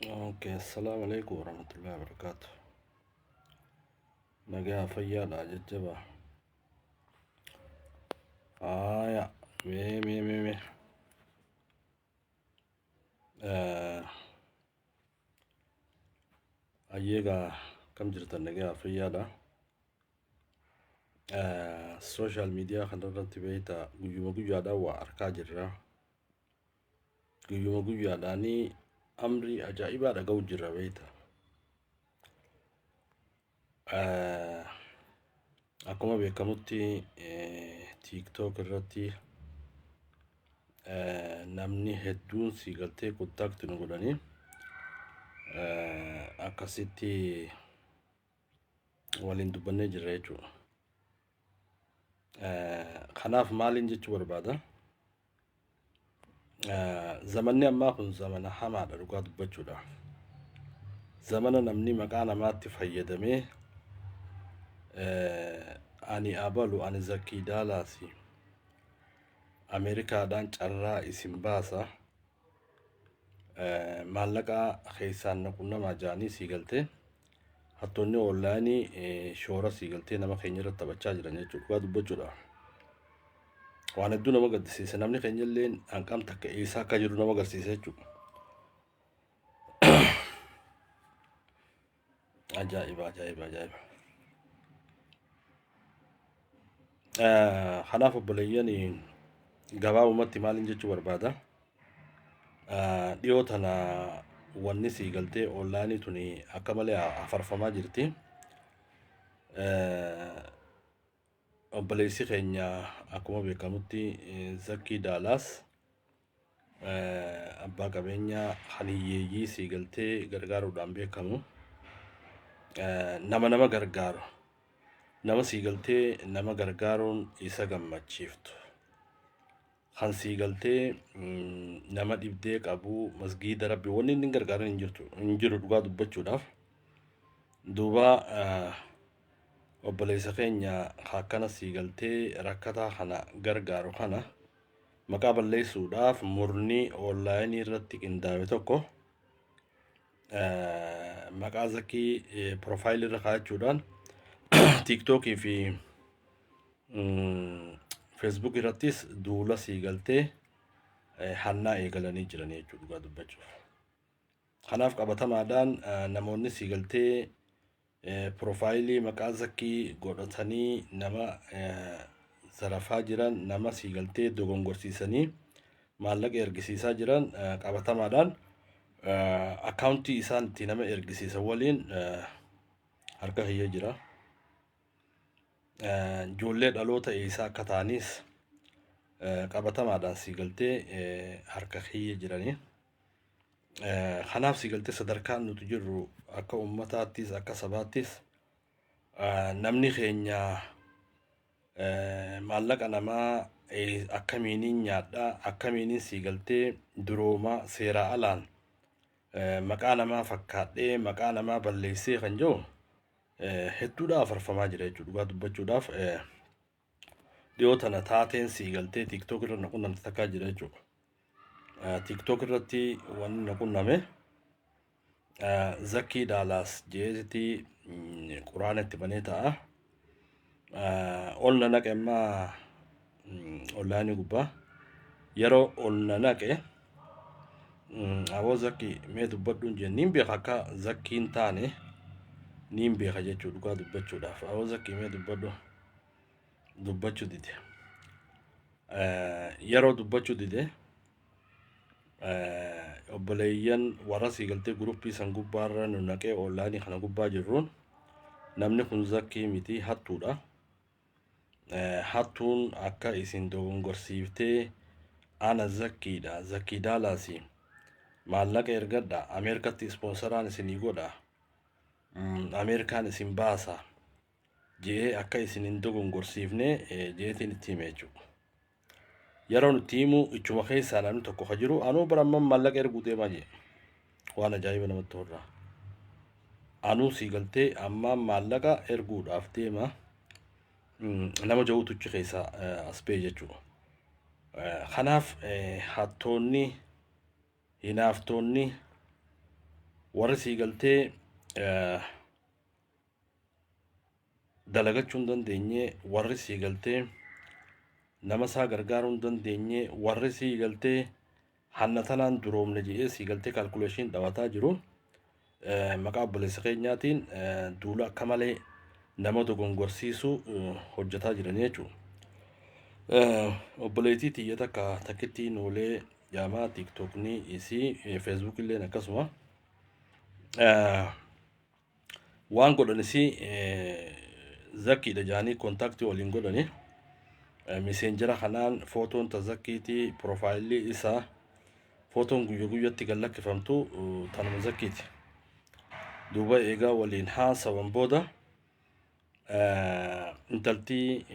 اوكي السلام عليكم ورحمة الله وبركاته. نجا فيا ججبا يا مي آه أيجا كم جرت نجا فيا لا السوشيال ميديا خلنا تبيتا جيوم جيو هذا وأركا جرا جيوم جيو هذا ني أمري أجائب هذا جو جرا بيتا أكما بكمتي تيك توك الرتي namni hedduun si galtee kontaakti nu godhanii akkasitti waliin dubbannee jirra jechuudha. Kanaaf maaliin jechuu barbaada? Zamanni ammaa kun zamana hamaadha dhugaa dubbachuudha. Zamana namni maqaa namaatti fayyadamee ani abalu ani zakkii daalaasi Ameerikaadhaan carraa isin baasa maallaqa keessaan naqunnama jaanii sii galtee hattoonni onlaayinii shoora sii galtee nama keenya irratti taphachaa jiran jechuudha dhugaa dubbachuudha. Waan hedduu nama gaddisiisa namni keenya illee hanqam takka eessaa akka jiru nama agarsiisa jechuudha. Ajaa'iba. Kanaaf obboleeyyan gabaabumatti maaliin jechuu barbaada? Dhiyoo tana wanni sii galtee onlaayinii tuni akka malee afarfamaa jirti. Obboleessi keenya akkuma beekamutti zakkii daalaas abbaa qabeenyaa haniyyeeyyii sii galtee gargaaruudhaan beekamu. Nama gargaaru nama sii galtee nama gargaaruun isa gammachiiftu. Kan sii galtee nama dhibdee qabu masgiida rabbi wanni inni gargaaran hin jiru dhugaa dubbachuudhaaf. Duuba obboleessa keenya akkana sii galtee rakkataa kana gargaaru kana maqaa balleessuudhaaf murni onlaayinii irratti qindaa'e tokko maqaa zakkii piroofaayilii irra kaa'achuudhaan tiiktookii fi feesbuuk irrattis duula sii galtee hannaa eegalanii jiran jechuudha dhugaa dubbachuuf. Kanaaf qabatamaadhaan namoonni sii galtee piroofaayilii maqaa zakkii godhatanii nama zarafaa jiran nama sii galtee dogongorsiisanii maallaqa ergisiisaa jiran qabatamaadhaan akkaawuntii isaan itti nama ergisiisan waliin harka kiyya jira. Ijoollee dhaloota eessaa akka ta'anis qabatamaadhaan sii galtee harka kiyya jiranii. Kanaaf sii galtee sadarkaan nuti jirru akka uummataattis akka sabaattis namni keenya maallaqa namaa akkamiiniin nyaadhaa akkamiiniin sii galtee durooma seeraa alaan maqaa namaa fakkaadhee maqaa namaa balleessee kan jiru hedduudhaa afarfamaa jira jechuudha dhugaa dubbachuudhaaf. Dhiyoo tana taateen sii galtee tiiktook irra naqunnamte takkaa jira jechuudha. TikTok irratti wanni naqunname zakkii daalaas jeesitti quraana itti banee ta'a. Ol na naqe ammaa onlaayinii gubbaa yeroo ol na naqe aboo zakkii mee dubbadhuun jeen niin beeka akka zakkiin taane niin beeka jechuudha dhugaa dubbachuudhaaf. Aboo zakkii mee dubbachuu dide yeroo dubbachuu dide obboleeyyan warra sii galtee guruppii san gubbaarra nu naqee onlaayinii kana gubbaa jirruun namni kun zakkii miti hattuudha. Hattuun akka isin dogongorsiiftee ana zakkiidha zakkii daalaasi maallaqa ergadha Ameerikatti ispoonsaraan isinii godha Ameerikaan isin baasa jee akka isin hin dogongorsiifne jeetiin itti hime jechuudha. Yeroo nuti himu ichuma keessaa namni tokko ka jiru anuu baramman maallaqa erguu deemaa jee waan ajaa'iba namatti horraa. Anuu sii galtee amma maallaqa erguudhaaf deema nama ja'uutu achi keessaa as ba'e jechuudha. kanaaf hattoonni hinaaftoonni warri sii galtee dalagachuu hin dandeenye, warri sii galtee nama isaa gargaaruu hin dandeenye, warri sii galtee hanna tanaan duroomne jedhee sii galtee kaalkuleeshin dhawataa jiru maqaa obboleessa keenyaatiin duula akka malee nama dogongorsiisu hojjetaa jiranii jechuudha. Obboleettii tiyya takkitti noolee jaamaa tiiktookni isii feesbuuk illeen akkasuma waan godhanisii zakkiidha jaanii kontaaktii waliin godhani miseenjera kanaan footoon ta zakkiitii piroofaayilii isaa footoon guyya guyyatti gallakkifamtu tanuma zakkiiti. Duuba eegaa waliin haasawan booda intaltii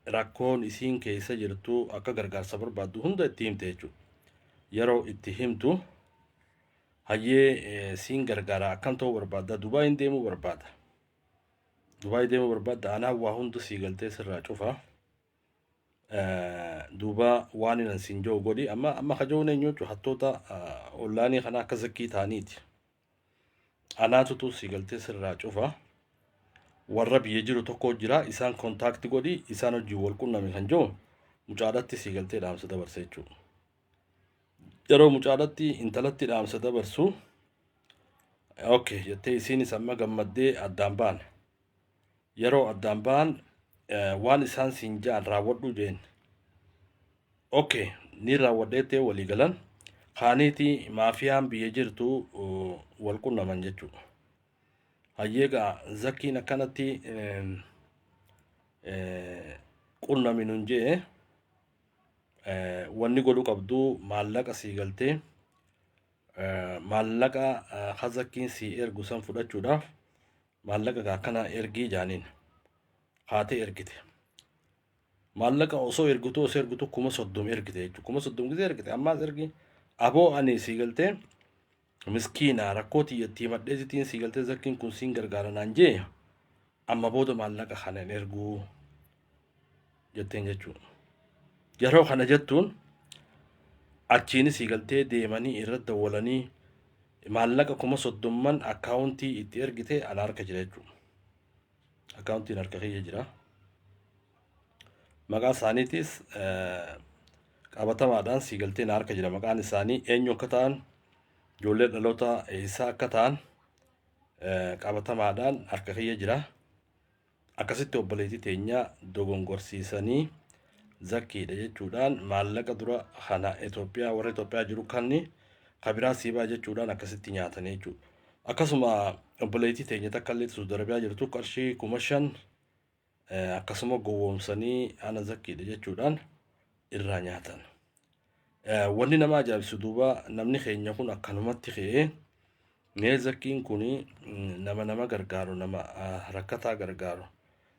rakkoon isiin keessa jirtu akka gargaarsa barbaaddu hunda itti himte jechuudha. Yeroo itti himtu hayyee siin gargaara akkam ta'uu barbaadda, Dubaayin deemuu barbaada. Dubaay deemuu barbaadda, anaa waa hunda sii galtee sirraa cufa. Duuba waan inan siin jiru godhi amma kajoon eenyuutu hattoota ollaanii kana akka zakkii ta'aniiti. Anaatutu sii galtee sirraa cufa. Warra biyya jiru tokko jira isaan kontaakti godhi isaan hojii wal qunname kan jiru mucaadhatti sii galtee dhaamsa dabarsa jechuudha. Yeroo mucaadhatti intalatti dhaamsa dabarsu okay jettee isiinis amma gammaddee addaan baan. Yeroo addaan baan waan isaan siin jaan raawwadhu jeen. Okay ni raawwadheettee walii galan kaaniiti maafiyaan biyya jirtu wal qunnaman jechuudha. Hayyeega zakkiin akkanatti qunnaminun jee wanni godhu qabdu maallaqa sii galtee maallaqa hazakkiin sii ergu san fudhachuudhaaf maallaqa akkana ergii jaaniin haatee ergite. Maallaqa osoo ergitu 30 ergite jechuudha. 30 gisee ergite ammaas ergi aboo ani sii galtee miskiina rakkooti yatti madheesitiin sii galtee zakkiin kun siin gargaaranaan jee amma booda maallaqa kana erguu jetteen jechuudha. Yeroo kana jettuun achiin sii galtee deemanii irratti dawwalanii maallaqa 30 akkaawuntii itti ergite ana harka jira jechuudha. Akkaawuntiin harka kiyya jira. Maqaa isaaniitis qabatamaadhaan sii galtee na harka jira. Maqaan isaanii eenyu akka ta'an ijoollee dhaloota isaa akka ta'an qabatamaadhaan harka kiyya jira. Akkasitti obboleettii teenya dogongorsiisanii zakkiidha jechuudhaan maallaqa dura kana Itoophiyaa warra Itoophiyaa jiru kanni kabiraa siibaa jechuudhaan akkasitti nyaatanii jechuudha. Akkasuma obboleettii teenya takka illee Suudi Arabiyaa jirtu qarshii 5,000 akkasuma gowwoomsanii ana zakkiidha jechuudhaan irraa nyaatan. Wanni nama ajaa'ibsu duuba namni keenya kun akkanumatti ka'ee mee zakkiin kun nama gargaaru, nama rakkataa gargaaru,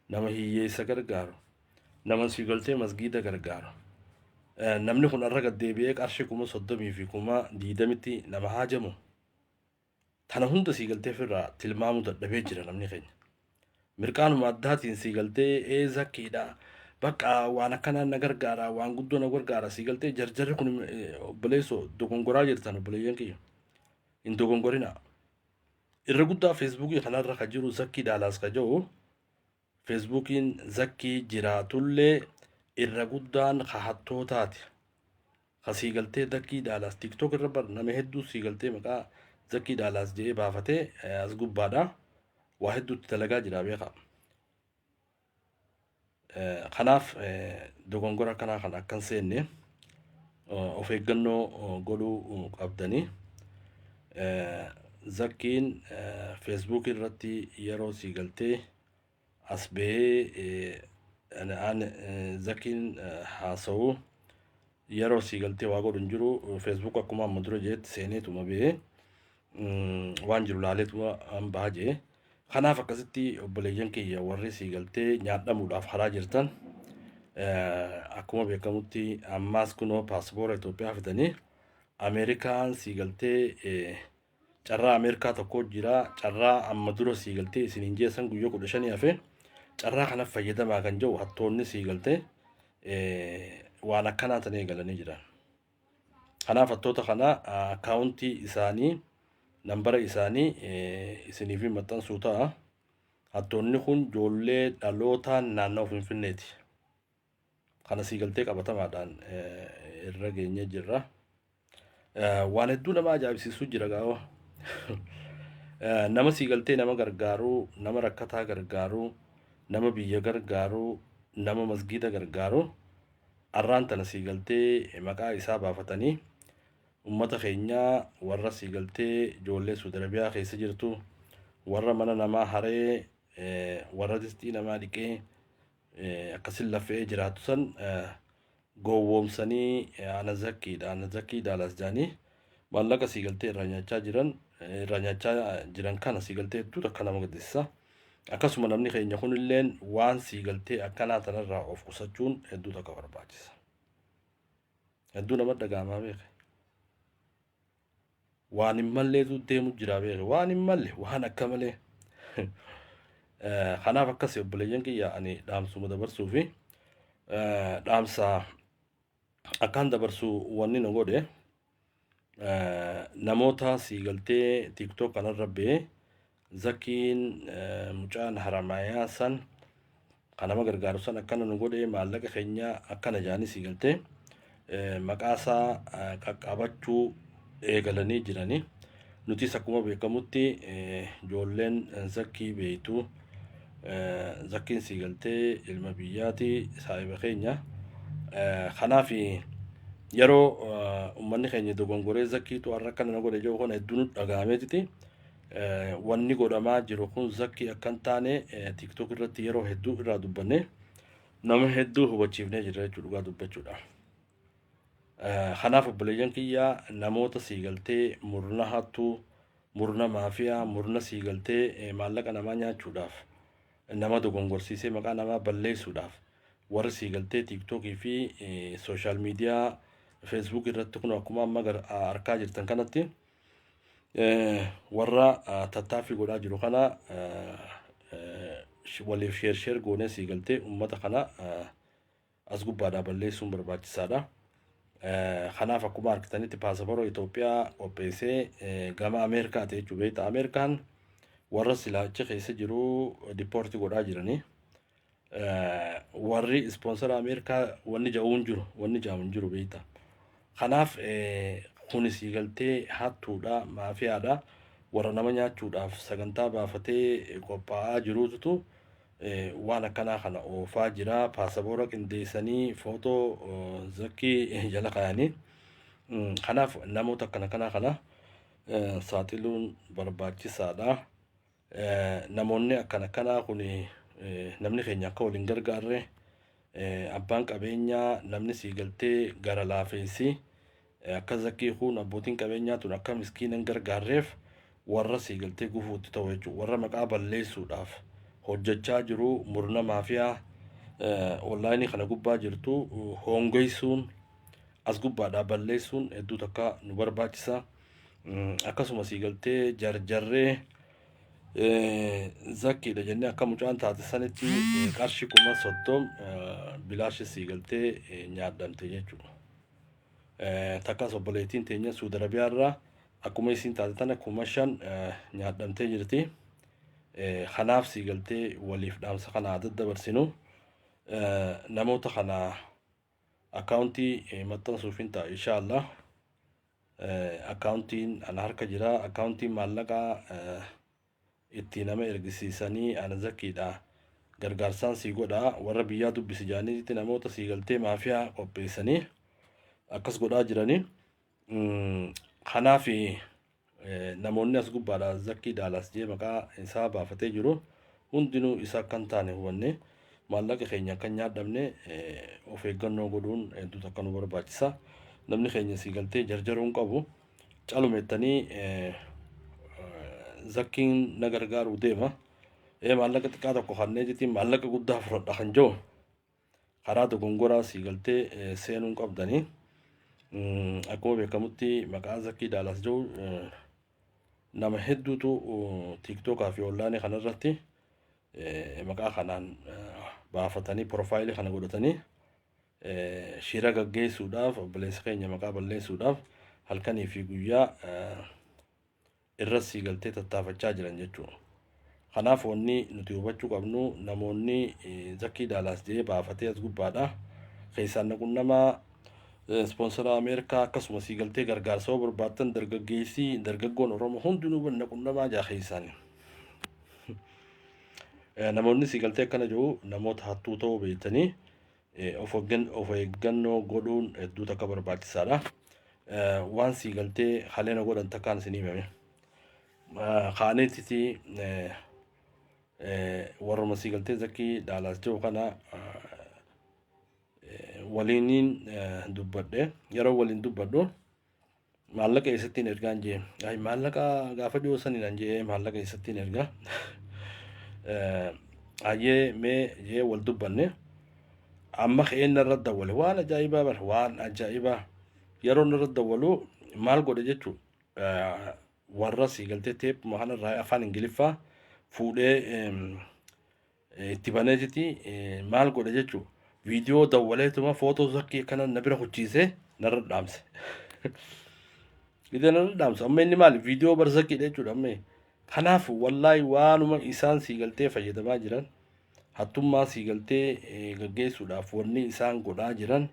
nama hiyyeessa gargaaru, nama sii galtee masgiida gargaaru. Namni kun irra gaddeebi'ee qarshii 30,000 fi 20,000tti nama haajamu. Tana hunda sii galtee firraa tilmaamuu dadhabee jira namni keenya. Mirqaanuma addaatiin sii galtee zakkiidha. Bakka waan akkanaan na gargaara, waan guddoo na gargaara sii galtee jarjarri kun obboleessoo dogongoraa jirtan obboleeyyan kiyya. Hin dogongorina. Irra guddaa feesbuukii kanarra ka jiru zakkii daalaas ka jiru feesbuukiin zakkii jiraatullee irra guddaan ka hattootaati. Ka sii galtee zakkii daalaas tiktook irra bar nama hedduu sii galtee maqaa zakkii daalaas jedhee baafatee as gubbaadha waa hedduutti dalagaa jira beekaa. Kanaaf dogongora kanaa kan akkan seenne of eeggannoo godhuu qabdanii. Zakkiin feesbuuk irratti yeroo sii galtee as bahee zakkiin haasa'u yeroo sii galtee waa godhu hin jiru. Feesbuuk akkuma amma dura jeetti seeneetuma bahee waan jiru laaleetuma bahaa jee. Kanaaf akkasitti obboleeyyan kiyya warri sii galtee nyaadhamuudhaaf haraa jirtan akkuma beekamutti ammaas kunoo paaspoora Itoophiyaa fidanii Ameerikaan sii galtee carraa Ameerikaa tokko jira. Carraa amma dura sii galtee isiniin jeessan guyyaa 15 hafe carraa kana fayyadamaa kan jiru hattoonni sii galtee waan akkanaa tan eegalanii jiran. Kanaaf hattoota kana akaawuntii isaanii nambara isaanii isiniif maxxansuu ta'a. Hattoonni kun ijoollee dhalootaan naannoo Finfinneeti. Kana siigaltee qabatamaadhaan irra geenye jirra. Waan hedduu nama ajaa'ibsiisu jira gaawa. Nama siigaltee nama gargaaruu, nama rakkataa gargaaruu, nama biyya gargaaruu, nama masgiida gargaaruu arraan tana siigaltee maqaa isaa baafatanii ummata keenyaa warra siigaltee ijoollee Saudi Arabiyaa keessa jirtu warra mana namaa haree warra distii namaa dhiqee akkasin lafee jiraatu san gowwoomsanii ana zakkii daalas jaanii maallaqa siigaltee irraa nyaachaa jiran kana siigaltee hedduu akka nama gaddisiisa. Akkasuma namni keenya kunilleen waan siigaltee akkanaa tanarraa of qusachuun hedduu akka barbaachisa. Hedduu nama dhagaamaa beeke. Waan hin malleetu deemu jira beeke. Waan hin malle waan akka malee. Kanaaf akkasii obboleeyyan kiyya ani dhaamsuma dabarsuu fi dhaamsa akkaan dabarsuu wanni na godhe namoota siigaltee TikTok kanarra ba'ee zakkiin mucaan haramayaa san kan nama gargaaru san akkana nu godhe maallaqa keenya akkana jaanii siigaltee maqaasaa qaqqabachuu eegalanii jiranii. Nutis akkuma beekamutti ijoolleen zakkii beeytu zakkiin siigaltee ilma biyyaati saahiba keenya. Kanaaf yeroo ummanni keenya dogongoree zakkiitu har'a akkana na godhe jedhu kana hedduun dhaga'ameetiti. Wanni godhamaa jiru kun zakkii akkan taane TikTok irratti yeroo hedduu irraa dubbanne nama hedduu hubachiifnee jirra jechuudha dhugaa dubbachuudha. Kanaaf obboleeyyan kiyya namoota siigaltee murna hattuu, murna maafiyaa, murna siigaltee maallaqa namaa nyaachuudhaaf nama dogongorsiisee maqaa namaa balleessuudhaaf warri siigaltee TikTokii fi sooshaal miidiyaa Facebook irratti kun akkuma amma arkaa jirtan kanatti warra tattaaffii godhaa jiru kana waliif sheer goonee siigaltee ummata kana as gubbaadhaa balleessuun barbaachisaadha. Kanaaf akkuma argitanitti paasapoortii Itoophiyaa qopheessee gama Ameerikaati jechuudha. Beektaa Ameerikaan warra silaacha keessa jiru dipoortii godhaa jiranii. Warri ispoonsara Ameerikaa wanni ja'uun jiru, wanni ja'uun jiru beektaa. Kanaaf kun siigaltee hattuudha, maafiyaadha. Warra nama nyaachuudhaaf sagantaa baafatee qophaa'aa jirutu waan akkanaa kana oofaa jira. Paasapoora qindeessanii footoo zakkii jala kaayanii. Kanaaf namoota akkana kana saaxiluun barbaachisaadha. Namoonni akkana kun namni keenya akka waliin gargaarre abbaan qabeenyaa namni siigaltee gara laafeessi akka zakkii kun abbootiin qabeenyaa tun akka miskiinan gargaarreef warra siigaltee gufuutti ta'u jechuudha. Warra maqaa balleessuudhaaf hojjechaa jiru murna maafiyaa onlaayinii kana gubbaa jirtu hongeessuun as gubbaadhaa balleessuun hedduu takka nu barbaachisa. Akkasuma siigaltee jarjarree zakkiidha jennee akka mucaan taate sanitti qarshii 30 bilaashi siigaltee nyaadhamte jechuudha. Takkas obboleettiin teenya Saudi Arabiyaa irraa akkuma isiin taate tana 5,000 nyaadhamtee jirti. Kanaaf siigaltee waliif dhaamsa kana daddabarsinu namoota kana akaawuntii maxxansuuf hin ta'a inshaallah. Akaawuntiin ana harka jira. Akaawuntiin maallaqaa itti nama ergisiisanii ana zakkiidha gargaarsaan sii godhaa warra biyyaa dubbisi jaaniitti namoota siigaltee maafiyaa qopheessanii akkas godhaa jiranii. Kanaaf namoonni as gubbaadhaa zakkii daalas jee maqaa isaa baafatee jiru hundinuu isa akkan taane hubanne maallaqa keenya akkan nyaadhamne of eeggannoo godhuun hedduu takka nu barbaachisa. Namni keenya siigaltee jarjaruun qabu calumettanii zakkiin na gargaaruu deema. Maallaqa xiqqaa tokko kannee jettiin maallaqa guddaa fudhadha kan jiru karaa dogongoraa siigaltee seenuun qabdanii. Akkuma beekamutti maqaa zakkii daalas jiru nama hedduutu TikTokaa fi onlaayinii kanarratti maqaa kanaan baafatanii piroofaayilii kana godhatanii shira gaggeessuudhaaf obboleessa keenya maqaa balleessuudhaaf halkanii fi guyyaa irra siigaltee tattaafachaa jiran jechuudha. Kanaaf wanni nuti hubachuu qabnu namoonni Zakkii Daalaas jedhee baafatee as gubbaadha. Keessaan naquun nama sponsora Ameerikaa akkasuma siigaltee gargaarsa barbaaddan dargaggoon Oromoo hundinuu naquun namaa jaa keessaan. Namoonni siigaltee akkana jiru namoota hattuu ta'uu beektanii of eeggannoo godhuun hedduu takka barbaachisaadha. Waan siigaltee haleena godhan takkaan isin himame. Kaaneetiti warra siigaltee Zakkii Daalaas jiru kana waliin dubbadhe yeroo waliin dubbadhu maallaqa eessattiin ergaan jee maallaqa gaafa dhiyoo saniin jee maallaqa eessattiin ergaa ayyee mee jee wal dubbanne amma ka'een irra dawwale waan ajaa'ibaa bar waan ajaa'ibaa yeroo irra dawwalu maal godhe jechuu warra siigaltee teep kanarraa afaan ingiliffaa fuudhee itti baneetiti maal godhe jechuu viidiyoo dawwaleetuma footoo Zakkii kana na bira hojjiisee narra dhaamse. Gidee narra dhaamse amma inni maali viidiyoo bar Zakkiidha jechuudha amma. Kanaaf wallaahi waanuma isaan siigaltee fayyadamaa jiran hattummaa siigaltee gaggeessuudhaaf wanni isaan godhaa jiran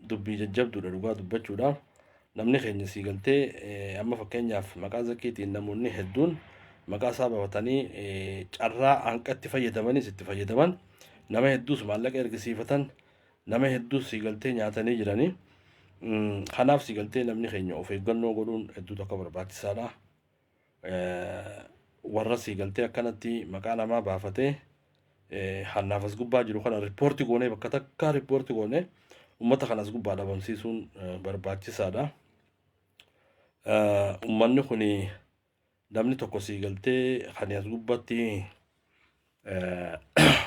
dubbii jajjabduudha dhugaa dubbachuudhaaf namni keenya siigaltee amma fakkeenyaaf maqaa Zakkiitiin namoonni hedduun maqaa isaa bafatanii carraa hanqatti fayyadamanis itti fayyadaman nama hedduus maallaqa ergisiifatan nama hedduus siigaltee nyaatanii jiranii. Kanaaf siigaltee namni keenya of eeggannoo godhuun hedduu tokko barbaachisaadha. Warra siigaltee akkanatti maqaa namaa baafatee hannaaf as gubbaa jiru kana riippoortii goonee bakka takkaa riippoortii goonee uummata kanas gubbaa dhabamsiisuun barbaachisaadha. Uummanni kun namni tokko siigaltee kan as gubbaatti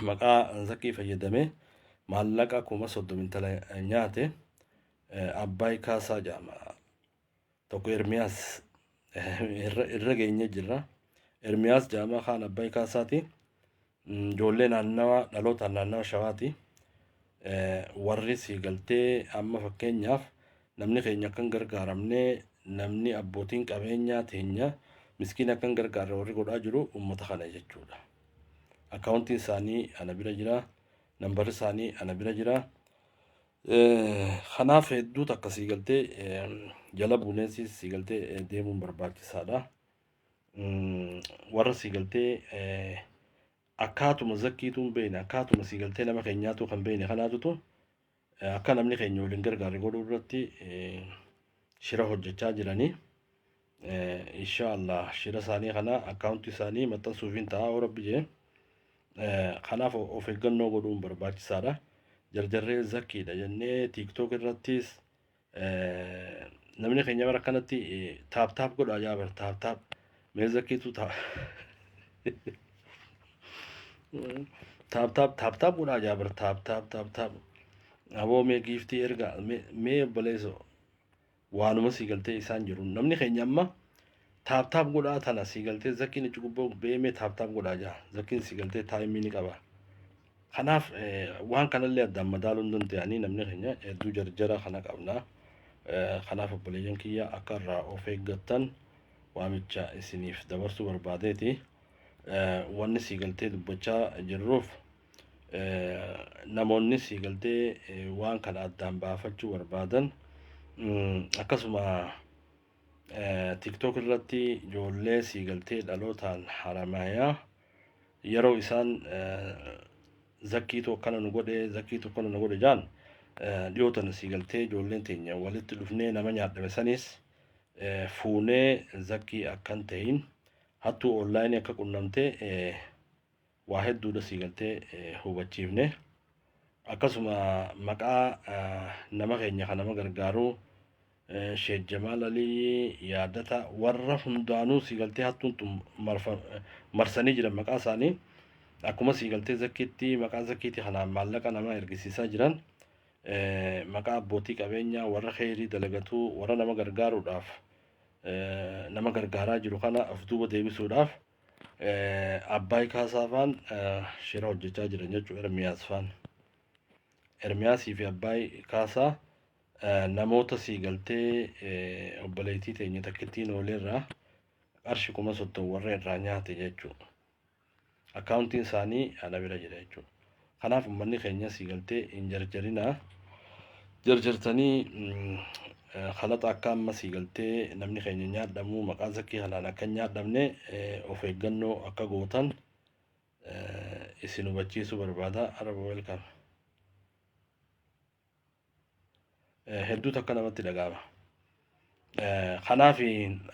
maqaa Zakkii fayyadamee maallaqa 30,000 nyaate Abbaay Kaasaa jedhama. Tokko Ermiyaas irra geenye jirra. Ermiyaas jedhama kaan Abbaay Kaasaati. Ijoollee naannawa dhalootaan naannawa Shawaati. Warri siigaltee amma fakkeenyaaf namni keenya akkan gargaaramnee namni abbootiin qabeenyaa teenya miskiin akkan gargaarre warri godhaa jiru uummata kana jechuudha. Akkaawuntiin isaanii ana bira jira. Nambarri isaanii ana bira jira. Kanaaf hedduu takka siigaltee jala buuneessi siigaltee deemuun barbaachisaadha. Warra siigaltee akkaatuma Zakkiituun beekne akkaatuma siigaltee nama keenyaatu kan beekne kanaatutu akka namni keenya waliin gargaarre godhuu irratti shira hojjechaa jiranii. Inshaallah shira isaanii kana akkaawuntii isaanii maxxansuufiin ta'a rabbi jee. Kanaaf of eeggannoo godhuun barbaachisaadha. Jarjarree Zakkiidha jennee TikTok irrattis namni keenya bara kanatti taap godhaa jaabar taap mee Zakkiitu taap godhaa jaabar taap aboo mee giiftii erga mee obboleesso waanuma siigaltee isaan jiru namni keenya amma taap godhaa tana siigaltee Zakkiin itti gubboo beemee taap godhaa jaa Zakkiin siigaltee taayimii ni qaba. Kanaaf waan kanallee addaan madaaluu hin danda'anii namni keenya hedduu jarjara kana qabna. Kanaaf obboleeyyan kiyya akka irraa of eeggattan waamicha isiniif dabarsuu barbaadeeti. Wanni siigaltee dubbachaa jirruuf namoonni siigaltee waan kana addaan baafachuu barbaadan akkasuma TikTok irratti ijoollee siigaltee dhalootaan haramayaa yeroo isaan Zakkiitu akkana nu godhe Zakkiitu akkana nu godhe jaan dhiyootan siigaltee ijoolleen teenya walitti dhufnee nama nyaadhame sanis fuunee Zakkii akkan ta'in hattuu onlaayinii akka qunnamtee waa hedduudha siigaltee hubachiifne. Akkasuma maqaa nama keenya kan nama gargaaruu Sheekh Jamaal Alii yaadata warra hundaanuu siigaltee hattuun marsanii jiran maqaa isaanii akkuma siigaltee Zakkiitti maqaa Zakkiitti kanaan maallaqa nama ergisiisaa jiran maqaa abbootii qabeenyaa warra kheyrii dalagatuu warra nama gargaaruudhaaf nama gargaaraa jiru kana of duuba deebisuudhaaf Abbaay Kaasaa faan shira hojjechaa jiran jechuudha Ermiyaas faan. Ermiyaasii fi Abbaay Kaasaa namoota sii galtee obboleettii teenya takkittiin oolerraa qarshii 30,000 warra irraa nyaate jechuudha. Akkaawuntiin isaanii ana bira jira jechuudha. Kanaaf uummanni keenya sii galtee hin jarjarinaa. Jarjartanii khalaxa akka amma sii galtee namni keenya nyaadhamu maqaa zakkii halaan akka nyaadhamne of eeggannoo akka gootan isin hubachiisuu barbaada. Araba welcome. Hedduu takka namatti dhaga'ama. Kanaaf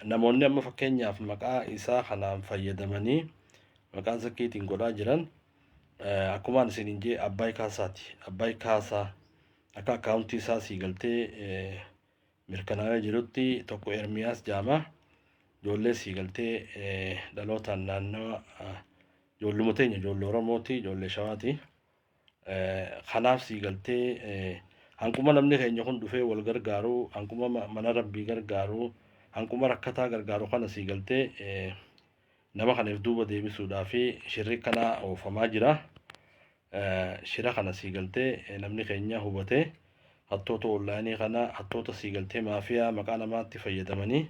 namoonni amma fakkeenyaaf maqaa isaa kanaan fayyadamanii maqaa zakkiitiin godhaa jiran akkuma isin jee Abbaay Kaasaati. Abbaay Kaasaa akka akkaawuntii isaa sii galtee mirkanaa'ee jirutti tokko Ermiyaas Jaamaa ijoollee sii galtee dhalootaan naannawa ijoolluma teenya ijoollee Oromooti ijoollee Shawaati. Kanaaf sii galtee hankuma namni keenya kun dhufee wal gargaaru hankuma mana rabbii gargaaru hankuma rakkataa gargaaru kana sii galtee nama kanaaf duuba deebisuudhaa fi shirri kana oofamaa jira. Shira kana sii galtee namni keenya hubatee hattoota onlaayinii kana hattoota sii galtee maafiyaa maqaa namaatti fayyadamanii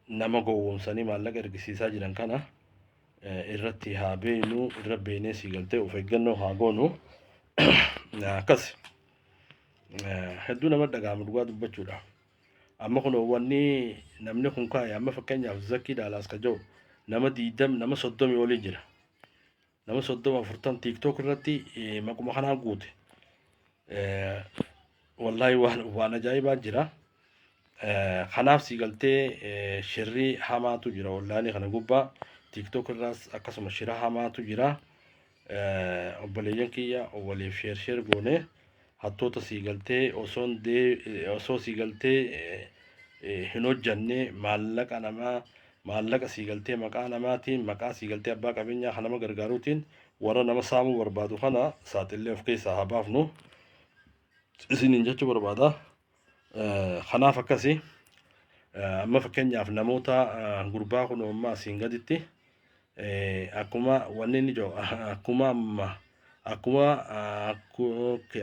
nama gowwoomsanii maallaqa ergisiisaa jiran kana irratti haa beenu irra beenee sii galtee of eeggannoo haa goonu. Akkas hedduu nama dhaga'amu dhugaa dubbachuudha. Amma kun wanni namni kun kaa'e amma fakkeenyaaf zakkii daalaas ka jiru nama 20 nama 30 olii jira. Nama 30-40 TikTok irratti maquma kanaan guute. Wallahi waan ajaa'ibaa jira. Kanaaf sii galtee shirri hamaatu jira onlaayinii kana gubbaa TikTok irraas akkasuma shira hamaatu jira. Obboleeyyan kiyya waliif sheer goone hattoota sii galtee osoo sii galtee hin hojjanne maallaqa sii galtee maqaa namaatiin maqaa sii galtee abbaa qabeenyaa kan nama gargaaruutiin warra nama saamuu barbaadu kana saaxillee of keessaa haa baafnu isiniin jechuu barbaada. Kanaaf akkasi amma fakkeenyaaf namoota gurbaa kun amma asiin gaditti akkuma wanni inni jiru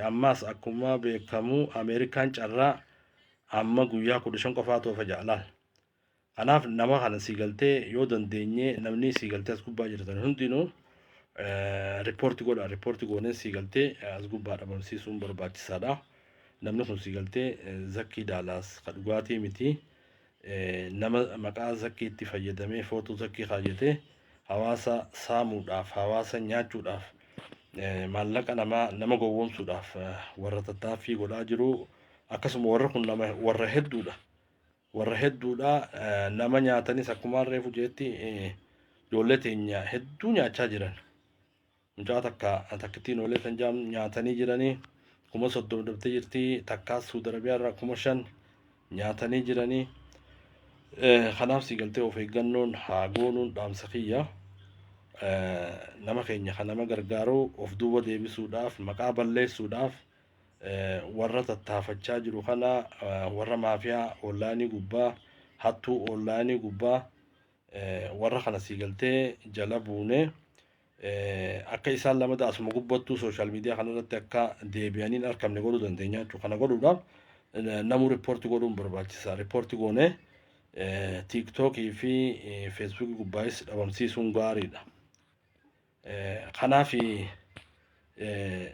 ammas akkuma beekamu Ameerikaan carraa amma guyyaa 15 qofaatu of jaalaan. Kanaaf nama kana sii galtee yoo dandeenye namni sii galtee as gubbaa jirtan hundinuu riippoortii godha. Riippoortii goonee sii galtee as gubbaa dhabamsiisuun barbaachisaadha. Namni kun sii galtee zakkii daalaas ka dhugaatii miti. Nama maqaa zakkiitti fayyadamee footuu zakkii kaayatee hawaasa saamuudhaaf hawaasa nyaachuudhaaf maallaqa nama gowwoomsuudhaaf warra tattaaffii godhaa jiru. Akkasuma warra kun warra hedduudha. Warra hedduudha nama nyaatanis akkuma reefu jeetti ijoollee teenya hedduu nyaachaa jiran. Mucaa takkittiin oolee kan jaam nyaatanii jiranii 30,000 dabtee jirti. Takkaas Suudi Arabiyaa irraa 5,000 nyaatanii jiranii. Kanaaf sii galtee of eeggannoon haa goonuun dhaamsa kiyya. Nama keenya kan nama gargaaru of duuba deebisuudhaaf maqaa balleessuudhaaf warra tattaafachaa jiru kana warra maafiyaa onlaayinii gubbaa hattuu onlaayinii gubbaa warra kana sii galtee jala buune akka isaan lamada asuma gubbattuu sooshaal miidiyaa kanarratti akka deebi'anii argamne godhuu dandeenya jechuudha. Kana godhuudhaaf namuu riippoortii godhuun barbaachisaa. Riippoortii goonee TikTokii fi Facebook gubbaayis dhabamsiisuun gaariidha. Kanaaf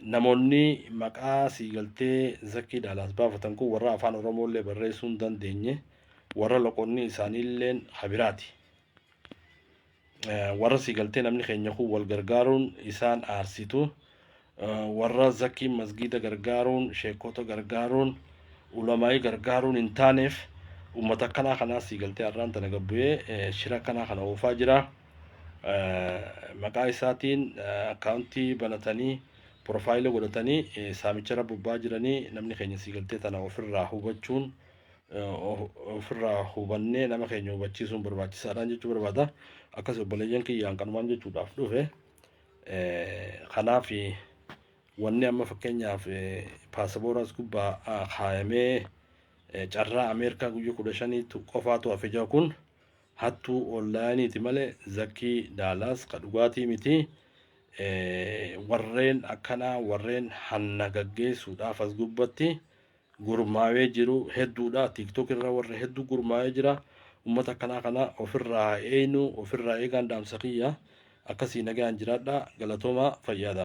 namoonni maqaa sii galtee zakkii daalaas baafatan kun warra afaan Oromooillee barreessuu hin dandeenye warra loqonni isaaniillee habiraati. Warra sii galtee namni keenya kun wal gargaaruun isaan aarsitu. Warra zakkii masgiida gargaaruun sheekota gargaaruun ulamaa'ii gargaaruun hin taaneef ummata kanaa sii galtee har'aan tana gabbu'ee shira kanaa kana oofaa jira. Maqaa isaatiin akkaawuntii banatanii profaayilii godhatanii saamicha rabbubbaa jiranii namni keenya sii galtee tana ofirraa hubachuun ofirraa hubannee nama keenya hubachiisuun barbaachisaadhaan jechuu barbaada. Akkas obboleeyyan kiyyaan qanumaan jechuudhaaf dhufe. Kanaaf wanni amma fakkeenyaaf paasapooraas gubbaa kaayamee carraa Ameerikaa guyyaa 15 qofaatu hafe jira kun hattuu onlaayiniiti malee zakkii daalaas ka dhugaatii miti. warreen akkanaa warreen hanna gaggeessuudhaaf as gubbatti gurmaawee jiru hedduudha. TikTok irra warra hedduu gurmaawee jira. Uummata akkanaa kana ofirraa eegnu ofirraa eegaan dhaamsa kiyya akkasii nagaan jiraadha. Galatooma fayyaadha.